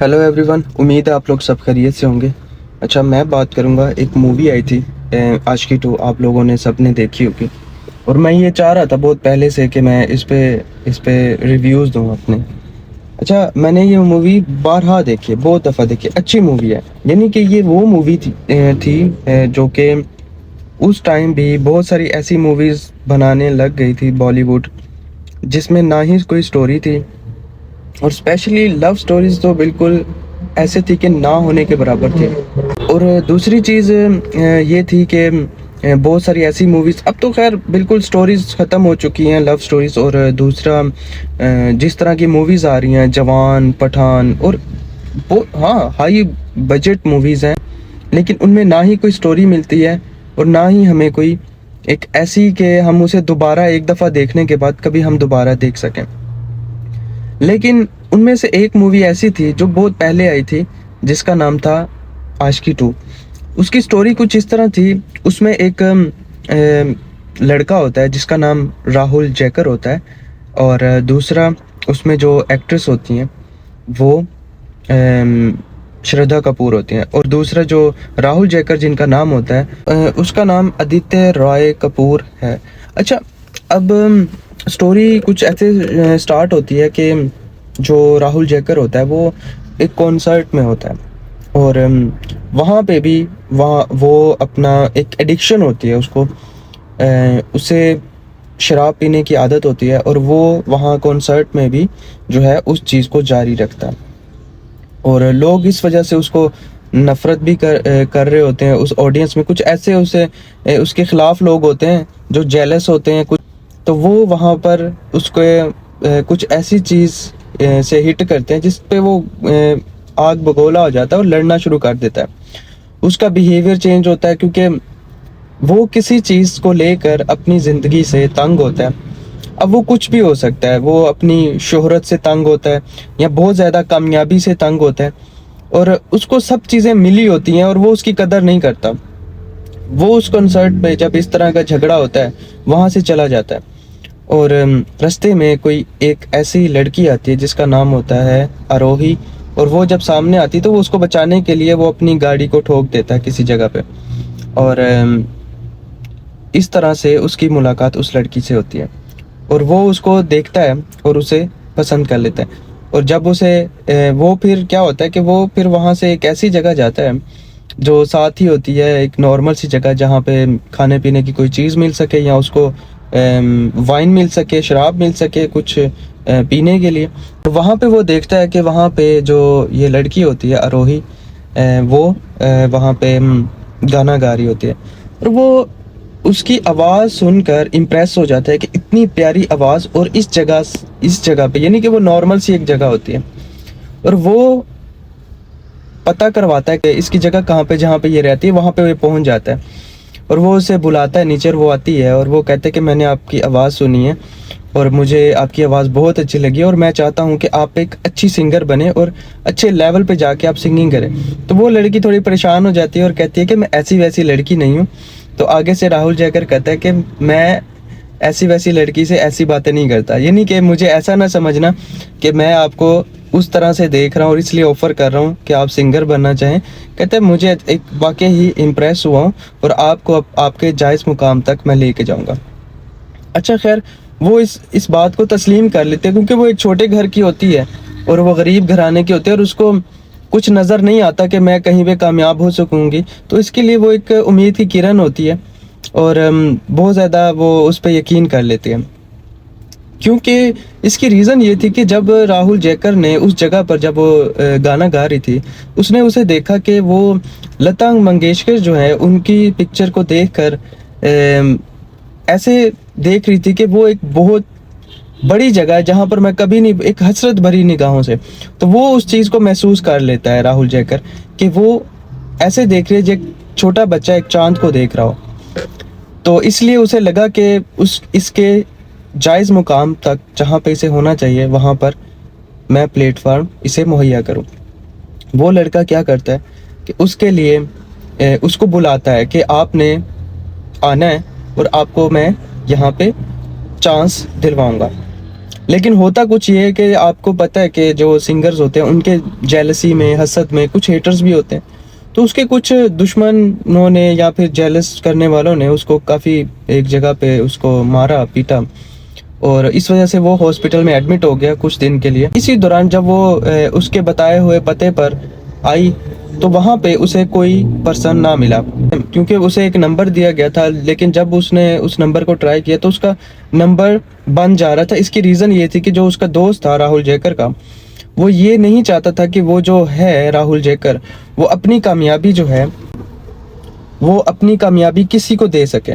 Hello everyone, उम्मीद है आप लोग सब खैरियत से होंगे। अच्छा, मैं बात करूँगा, एक मूवी आई थी आशिकी 2, आप लोगों ने सबने देखी होगी। और मैं ये चाह रहा था बहुत पहले से कि मैं इस पे रिव्यूज़ दूँ अपने। अच्छा, मैंने ये मूवी बारहा देखी है, बहुत दफ़ा देखी है, अच्छी मूवी है। यानी कि ये वो मूवी थी जो कि उस टाइम भी बहुत सारी ऐसी मूवीज़ बनाने लग गई थी बॉलीवुड, जिसमें ना ही कोई स्टोरी थी, और स्पेशली लव स्टोरीज तो बिल्कुल ऐसे थी कि ना होने के बराबर थी। और दूसरी चीज़ ये थी कि बहुत सारी ऐसी मूवीज़, अब तो खैर बिल्कुल स्टोरीज ख़त्म हो चुकी हैं लव स्टोरीज। और दूसरा जिस तरह की मूवीज़ आ रही हैं, जवान, पठान, और वो हाँ हाई बजट मूवीज़ हैं, लेकिन उनमें ना ही कोई स्टोरी मिलती है और ना ही हमें कोई एक ऐसी कि हम उसे दोबारा एक दफ़ा देखने के बाद कभी हम दोबारा देख सकें। लेकिन उनमें से एक मूवी ऐसी थी जो बहुत पहले आई थी, जिसका नाम था आशिकी 2। उसकी स्टोरी कुछ इस तरह थी, उसमें एक लड़का होता है जिसका नाम राहुल जैकर होता है, और दूसरा उसमें जो एक्ट्रेस होती हैं वो श्रद्धा कपूर होती हैं, और दूसरा जो राहुल जैकर जिनका नाम होता है उसका नाम आदित्य रॉय कपूर है। अच्छा, अब स्टोरी कुछ ऐसे स्टार्ट होती है कि जो राहुल जैकर होता है वो एक कॉन्सर्ट में होता है, और वहाँ पे भी वहाँ वो अपना एक एडिक्शन होती है उसको, उसे शराब पीने की आदत होती है, और वो वहाँ कॉन्सर्ट में भी जो है उस चीज़ को जारी रखता है। और लोग इस वजह से उसको नफ़रत भी कर रहे होते हैं। उस ऑडियंस में कुछ ऐसे उसके ख़िलाफ़ लोग होते हैं जो जेलस होते हैं कुछ, तो वो वहाँ पर उसको कुछ ऐसी चीज़ से हिट करते हैं जिस पे वो आग बगोला हो जाता है और लड़ना शुरू कर देता है। उसका बिहेवियर चेंज होता है क्योंकि वो किसी चीज़ को लेकर अपनी ज़िंदगी से तंग होता है। अब वो कुछ भी हो सकता है, वो अपनी शोहरत से तंग होता है या बहुत ज़्यादा कामयाबी से तंग होता है, और उसको सब चीज़ें मिली होती हैं और वो उसकी कदर नहीं करता। वो उस कॉन्सर्ट पे जब इस तरह का झगड़ा होता है वहाँ से चला जाता है, और रास्ते में कोई एक ऐसी लड़की आती है जिसका नाम होता है आरोही, और वो जब सामने आती है तो वो उसको बचाने के लिए वो अपनी गाड़ी को ठोक देता है किसी जगह पे, और इस तरह से उसकी मुलाकात उस लड़की से होती है, और वो उसको देखता है और उसे पसंद कर लेता है। और जब उसे वो फिर क्या होता है कि वो फिर वहाँ से एक ऐसी जगह जाता है जो साथ ही होती है, एक नॉर्मल सी जगह जहाँ पे खाने पीने की कोई चीज़ मिल सके, या उसको वाइन मिल सके, शराब मिल सके कुछ पीने के लिए। तो वहाँ पे वो देखता है कि वहाँ पे जो ये लड़की होती है आरोही, वो वहाँ पे गाना गा रही होती है, और वो उसकी आवाज़ सुनकर इम्प्रेस हो जाता है कि इतनी प्यारी आवाज़, और इस जगह पे, यानी कि वो नॉर्मल सी एक जगह होती है, और वो पता करवाता है कि इसकी जगह कहाँ पे, जहाँ पे ये रहती है वहाँ पे वो पहुँच जाता है, और वो उसे बुलाता है नीचे, और वो आती है और वो कहते हैं कि मैंने आपकी आवाज़ सुनी है और मुझे आपकी आवाज़ बहुत अच्छी लगी, और मैं चाहता हूँ कि आप एक अच्छी सिंगर बने और अच्छे लेवल पे जाके आप सिंगिंग करें। तो वो लड़की थोड़ी परेशान हो जाती है और कहती है कि मैं ऐसी वैसी लड़की नहीं हूँ। तो आगे से राहुल जयकर कहता है कि मैं ऐसी वैसी लड़की से ऐसी बातें नहीं करता, यानी कि मुझे ऐसा ना समझना कि मैं आपको उस तरह से देख रहा हूँ और इसलिए ऑफ़र कर रहा हूँ कि आप सिंगर बनना चाहें। कहते हैं मुझे एक वाकई ही इम्प्रेस हुआ हूँ और आपको आपके जायज़ मुकाम तक मैं लेके जाऊँगा। अच्छा, खैर वो इस बात को तस्लीम कर लेते हैं क्योंकि वो एक छोटे घर की होती है और वो गरीब घराने की होती है, और उसको कुछ नज़र नहीं आता कि मैं कहीं पे कामयाब हो सकूँगी। तो इसके लिए वो एक उम्मीद की किरण होती है, और बहुत ज़्यादा वो उस पे यकीन कर लेते हैं। क्योंकि इसकी रीज़न ये थी कि जब राहुल जयकर ने उस जगह पर जब वो गाना गा रही थी, उसने उसे देखा कि वो लता मंगेशकर जो है उनकी पिक्चर को देखकर ऐसे देख रही थी कि वो एक बहुत बड़ी जगह है जहाँ पर मैं कभी नहीं, एक हसरत भरी निगाहों से। तो वो उस चीज़ को महसूस कर लेता है राहुल जयकर कि वो ऐसे देख रही है जो एक छोटा बच्चा एक चाँद को देख रहा हो। तो इसलिए उसे लगा कि उस इसके जायज़ मुकाम तक जहाँ पे इसे होना चाहिए वहाँ पर मैं प्लेटफ़ॉर्म इसे मुहैया करूँ। वो लड़का क्या करता है कि उसके लिए उसको बुलाता है कि आपने आना है और आपको मैं यहाँ पे चांस दिलवाऊँगा। लेकिन होता कुछ ये है कि आपको पता है कि जो सिंगर्स होते हैं उनके जेलसी में, हसद में कुछ हेटर्स भी होते हैं। तो उसके कुछ दुश्मनों ने या फिर जेलस करने वालों ने उसको काफ़ी एक जगह पे उसको मारा पीटा, और इस वजह से वो हॉस्पिटल में एडमिट हो गया कुछ दिन के लिए। इसी दौरान जब वो उसके बताए हुए पते पर आई तो वहाँ पे उसे कोई पर्सन ना मिला, क्योंकि उसे एक नंबर दिया गया था, लेकिन जब उसने उस नंबर को ट्राई किया तो उसका नंबर बंद जा रहा था। इसकी रीज़न ये थी कि जो उसका दोस्त था राहुल जयकर का, वो ये नहीं चाहता था कि वो जो है राहुल जयकर, वो अपनी कामयाबी जो है वो अपनी कामयाबी किसी को दे सके।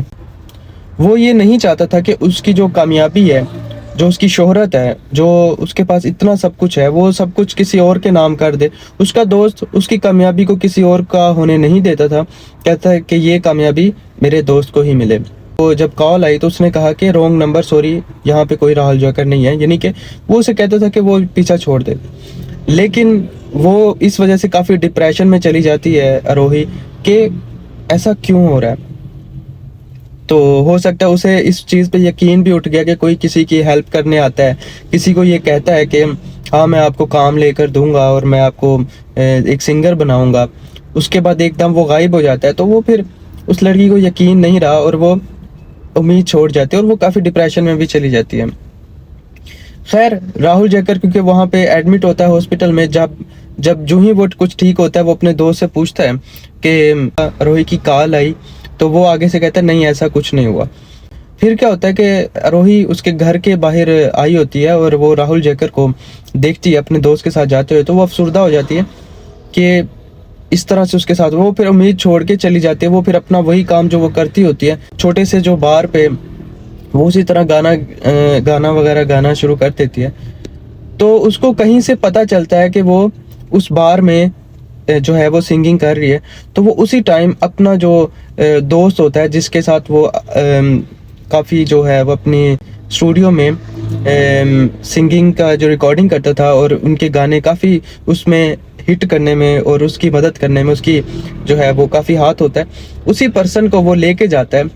वो ये नहीं चाहता था कि उसकी जो कामयाबी है, जो उसकी शोहरत है, जो उसके पास इतना सब कुछ है, वो सब कुछ किसी और के नाम कर दे। उसका दोस्त उसकी कामयाबी को किसी और का होने नहीं देता था, कहता है कि ये कामयाबी मेरे दोस्त को ही मिले। तो जब कॉल आई तो उसने कहा कि रॉन्ग नंबर, सॉरी यहाँ पे कोई राहुल जयकर नहीं है, यानी कि वो उसे कहता था कि वो पीछा छोड़ दे। लेकिन वो इस वजह से काफ़ी डिप्रेशन में चली जाती है आरोही कि ऐसा क्यों हो रहा है। तो हो सकता है उसे इस चीज़ पे यकीन भी उठ गया कि कोई किसी की हेल्प करने आता है, किसी को ये कहता है कि हाँ मैं आपको काम लेकर दूंगा और मैं आपको एक सिंगर बनाऊंगा। उसके बाद एकदम वो गायब हो जाता है, तो वो फिर उस लड़की को यकीन नहीं रहा और वो उम्मीद छोड़ जाती है और वो काफ़ी डिप्रेशन में भी चली जाती है। खैर राहुल जयकर क्योंकि वहाँ पे एडमिट होता है हॉस्पिटल में, जब जब जो ही वो कुछ ठीक होता है वो अपने दोस्त से पूछता है कि रोही की कॉल आई, तो वो आगे से कहता है नहीं ऐसा कुछ नहीं हुआ। फिर क्या होता है कि रोही उसके घर के बाहर आई होती है और वो राहुल जयकर को देखती है अपने दोस्त के साथ जाते हुए, तो वो अफसुर्दा हो जाती है कि इस तरह से उसके साथ वो फिर उम्मीद छोड़ के चली जाती है। वो फिर अपना वही काम जो वो करती होती है, छोटे से जो बार पे वो उसी तरह गाना वगैरह गाना शुरू कर देती है। तो उसको कहीं से पता चलता है कि वो उस बार में जो है वो सिंगिंग कर रही है। तो वो उसी टाइम अपना जो दोस्त होता है जिसके साथ वो काफ़ी जो है वो अपनी स्टूडियो में सिंगिंग का जो रिकॉर्डिंग करता था और उनके गाने काफ़ी उसमें हिट करने में और उसकी मदद करने में उसकी जो है वो काफ़ी हाथ होता है, उसी पर्सन को वो लेके जाता है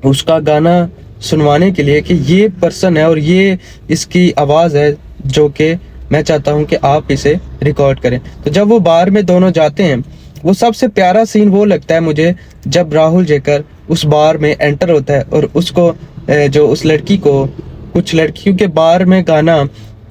उसका गाना सुनवाने के लिए कि ये पर्सन है और ये इसकी आवाज़ है जो कि मैं चाहता हूँ कि आप इसे रिकॉर्ड करें। तो जब वो बार में दोनों जाते हैं, वो सबसे प्यारा सीन वो लगता है मुझे जब राहुल जयकर उस बार में एंटर होता है और उसको जो उस लड़की को, कुछ लड़कियों के बार में गाना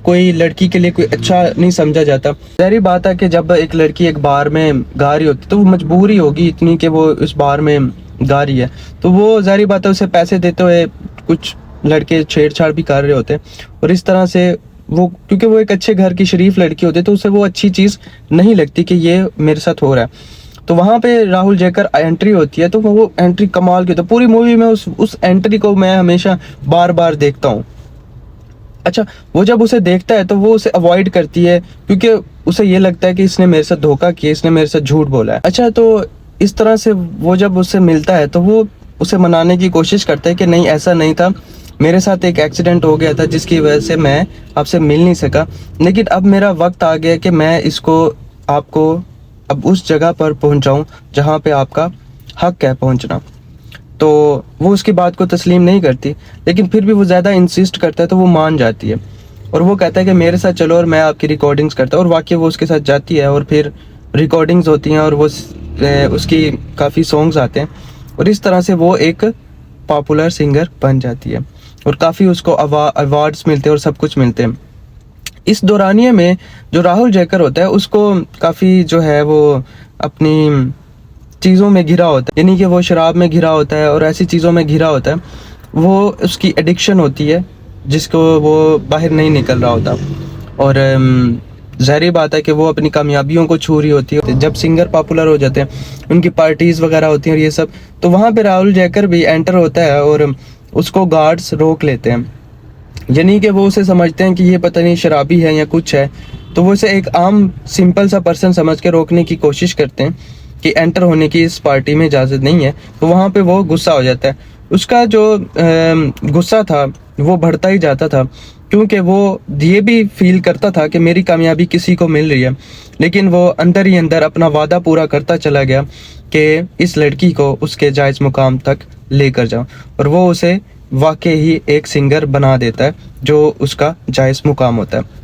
कोई लड़की के लिए कोई अच्छा नहीं समझा जाता। ज़ाहिर बात है कि जब एक लड़की एक बार में गा रही होती तो वो मजबूरी होगी इतनी कि वो उस बार में गा रही है, तो वो ज़ाहिर बात है उसे पैसे देते हुए कुछ लड़के छेड़छाड़ भी कर रहे होते हैं। और इस तरह से वो, क्योंकि वो एक अच्छे घर की शरीफ लड़की होती है, तो उसे वो अच्छी चीज़ नहीं लगती कि ये मेरे साथ हो रहा है। तो वहाँ पे राहुल जयकर एंट्री होती है, तो वो एंट्री कमाल की होती है। पूरी मूवी में उस एंट्री को मैं हमेशा बार बार देखता हूँ। अच्छा, वो जब उसे देखता है तो वो उसे अवॉइड करती है क्योंकि उसे ये लगता है कि इसने मेरे साथ धोखा किया, इसने मेरे साथ झूठ बोला है। अच्छा, तो इस तरह से वो जब उससे मिलता है तो वो उसे मनाने की कोशिश करता है कि नहीं ऐसा नहीं था, मेरे साथ एक एक्सीडेंट हो गया था जिसकी वजह से मैं आपसे मिल नहीं सका, लेकिन अब मेरा वक्त आ गया कि मैं इसको आपको अब उस जगह पर पहुंचाऊं जहां पे आपका हक है पहुंचना। तो वो उसकी बात को तस्लीम नहीं करती, लेकिन फिर भी वो ज़्यादा इंसिस्ट करता है तो वो मान जाती है और वो कहता है कि मेरे साथ चलो और मैं आपकी रिकॉर्डिंग्स करता हूँ। और वाकई वो उसके साथ जाती है और फिर रिकॉर्डिंग्स होती हैं और वो उसकी काफ़ी सॉन्ग्स आते हैं और इस तरह से वो एक पॉपुलर सिंगर बन जाती है और काफ़ी उसको अवार्ड्स मिलते हैं और सब कुछ मिलते हैं। इस दौरानिए में जो राहुल जयकर होता है उसको काफ़ी जो है वो अपनी चीज़ों में घिरा होता है, यानी कि वो शराब में घिरा होता है और ऐसी चीज़ों में घिरा होता है, वो उसकी एडिक्शन होती है जिसको वो बाहर नहीं निकल रहा होता। और ज़ाहिर बात है कि वो अपनी कामयाबियों को छू रही होती है। जब सिंगर पॉपुलर हो जाते हैं, उनकी पार्टीज़ वगैरह होती हैं और ये सब, तो वहाँ पे राहुल जयकर भी एंटर होता है और उसको गार्ड्स रोक लेते हैं, यानी कि वो उसे समझते हैं कि ये पता नहीं शराबी है या कुछ है, तो वो उसे एक आम सिंपल सा पर्सन समझ के रोकने की कोशिश करते हैं कि एंटर होने की इस पार्टी में इजाज़त नहीं है। तो वहाँ पे वो गुस्सा हो जाता है। उसका जो गुस्सा था वो बढ़ता ही जाता था क्योंकि वो ये भी फील करता था कि मेरी कामयाबी किसी को मिल रही है, लेकिन वो अंदर ही अंदर अपना वादा पूरा करता चला गया कि इस लड़की को उसके जायज़ मुकाम तक लेकर जाऊं। और वो उसे वाकई ही एक सिंगर बना देता है, जो उसका जायज़ मुकाम होता है।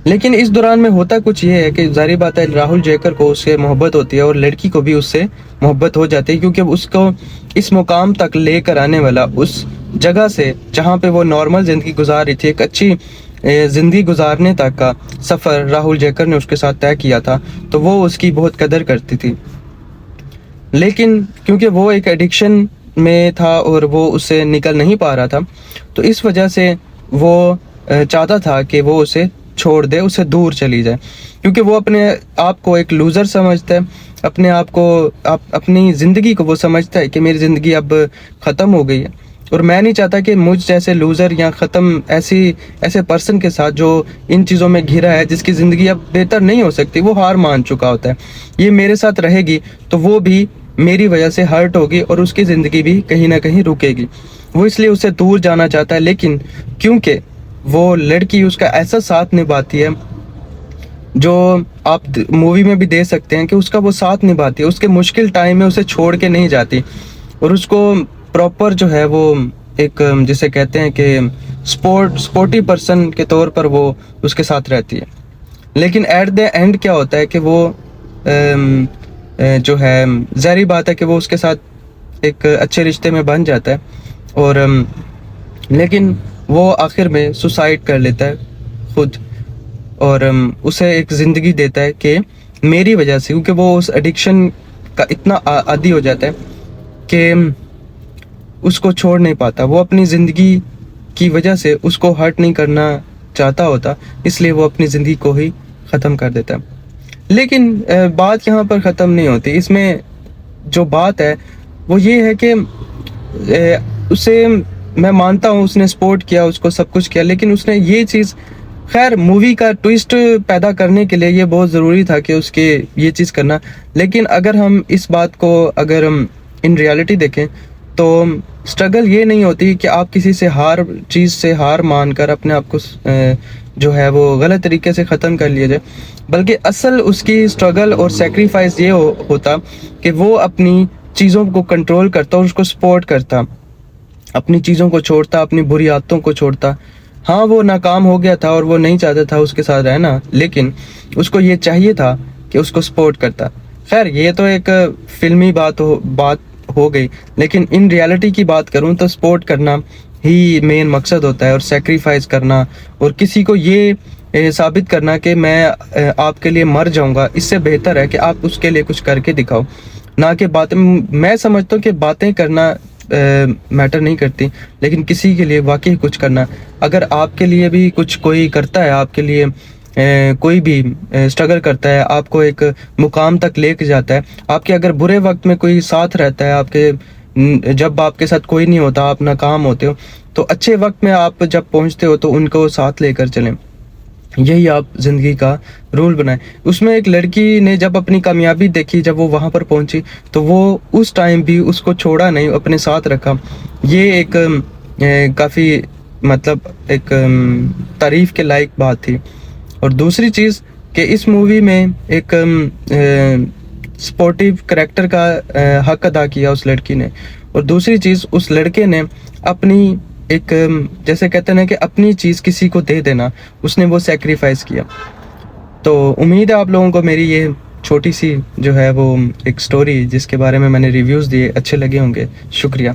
लेकिन इस दौरान में होता कुछ ये है कि ज़ाहिर बात है राहुल जयकर को उससे मोहब्बत होती है और लड़की को भी उससे मोहब्बत हो जाती है, क्योंकि उसको इस मुकाम तक लेकर आने वाला उस जगह से जहाँ पे वो नॉर्मल ज़िंदगी गुजार रही थी, एक अच्छी ज़िंदगी गुजारने तक का सफ़र राहुल जयकर ने उसके साथ तय किया था, तो वो उसकी बहुत कदर करती थी। लेकिन क्योंकि वो एक एडिक्शन में था और वो उससे निकल नहीं पा रहा था, तो इस वजह से वो चाहता था कि वो उसे छोड़ दे, उससे दूर चली जाए, क्योंकि वो अपने आप को एक लूज़र समझता है, अपने आप को अपनी ज़िंदगी को वो समझता है कि मेरी ज़िंदगी अब ख़त्म हो गई है और मैं नहीं चाहता कि मुझ जैसे लूज़र या ख़त्म ऐसे पर्सन के साथ जो इन चीज़ों में घिरा है, जिसकी ज़िंदगी अब बेहतर नहीं हो सकती, वो हार मान चुका होता है, ये मेरे साथ रहेगी तो वो भी मेरी वजह से हर्ट होगी और उसकी ज़िंदगी भी कहीं ना कहीं रुकेगी। वो इसलिए उससे दूर जाना चाहता है, लेकिन क्योंकि वो लड़की उसका ऐसा साथ निभाती है, जो आप मूवी में भी दे सकते हैं कि उसका वो साथ निभाती है, उसके मुश्किल टाइम में उसे छोड़ के नहीं जाती और उसको प्रॉपर जो है वो एक जिसे कहते हैं कि स्पोर्टी पर्सन के तौर पर वो उसके साथ रहती है। लेकिन एट द एंड क्या होता है कि वो जो है ज़ाहिर बात है कि वो उसके साथ एक अच्छे रिश्ते में बन जाता है और लेकिन वो आखिर में सुसाइड कर लेता है खुद और उसे एक ज़िंदगी देता है कि मेरी वजह से, क्योंकि वो उस एडिक्शन का इतना आदी हो जाता है कि उसको छोड़ नहीं पाता। वो अपनी ज़िंदगी की वजह से उसको हर्ट नहीं करना चाहता होता, इसलिए वो अपनी ज़िंदगी को ही ख़त्म कर देता है। लेकिन बात यहाँ पर ख़त्म नहीं होती। इसमें जो बात है वो ये है कि उसे मैं मानता हूँ उसने सपोर्ट किया, उसको सब कुछ किया, लेकिन उसने ये चीज़ खैर मूवी का ट्विस्ट पैदा करने के लिए ये बहुत ज़रूरी था कि उसके ये चीज़ करना। लेकिन अगर हम इस बात को अगर हम इन रियलिटी देखें तो स्ट्रगल ये नहीं होती कि आप किसी से चीज़ से हार मानकर अपने आप को जो है वो गलत तरीके से ख़त्म कर लिया जाए, बल्कि असल उसकी स्ट्रगल और सेक्रीफाइस ये होता कि वो अपनी चीज़ों को कंट्रोल करता और उसको सपोर्ट करता, अपनी चीज़ों को छोड़ता, अपनी बुरी आदतों को छोड़ता। हाँ, वो नाकाम हो गया था और वो नहीं चाहता था उसके साथ रहना, लेकिन उसको ये चाहिए था कि उसको सपोर्ट करता। खैर ये तो एक फिल्मी बात हो गई, लेकिन इन रियलिटी की बात करूँ तो सपोर्ट करना ही मेन मकसद होता है और सेक्रीफाइस करना और किसी को ये साबित करना कि मैं आपके लिए मर जाऊंगा, इससे बेहतर है कि आप उसके लिए कुछ करके दिखाओ, ना कि बातें। मैं समझता हूँ कि बातें करना मैटर नहीं करती, लेकिन किसी के लिए वाकई कुछ करना। अगर आपके लिए भी कुछ कोई करता है, आपके लिए कोई भी स्ट्रगल करता है, आपको एक मुकाम तक लेके जाता है, आपके अगर बुरे वक्त में कोई साथ रहता है, आपके जब आपके साथ कोई नहीं होता, आप नाकाम होते हो, तो अच्छे वक्त में आप जब पहुंचते हो तो उनको साथ लेकर चलें। यही आप ज़िंदगी का रूल बनाएं। उसमें एक लड़की ने जब अपनी कामयाबी देखी, जब वो वहाँ पर पहुँची, तो वो उस टाइम भी उसको छोड़ा नहीं, अपने साथ रखा। ये एक काफ़ी मतलब एक तारीफ़ के लायक बात थी। और दूसरी चीज़ कि इस मूवी में एक स्पोर्टिव करैक्टर का हक अदा किया उस लड़की ने, और दूसरी चीज़ उस लड़के ने अपनी एक जैसे कहते हैं ना कि अपनी चीज़ किसी को दे देना, उसने वो सेक्रीफाइस किया। तो उम्मीद है आप लोगों को मेरी ये छोटी सी जो है वो एक स्टोरी जिसके बारे में मैंने रिव्यूज़ दिए अच्छे लगे होंगे। शुक्रिया।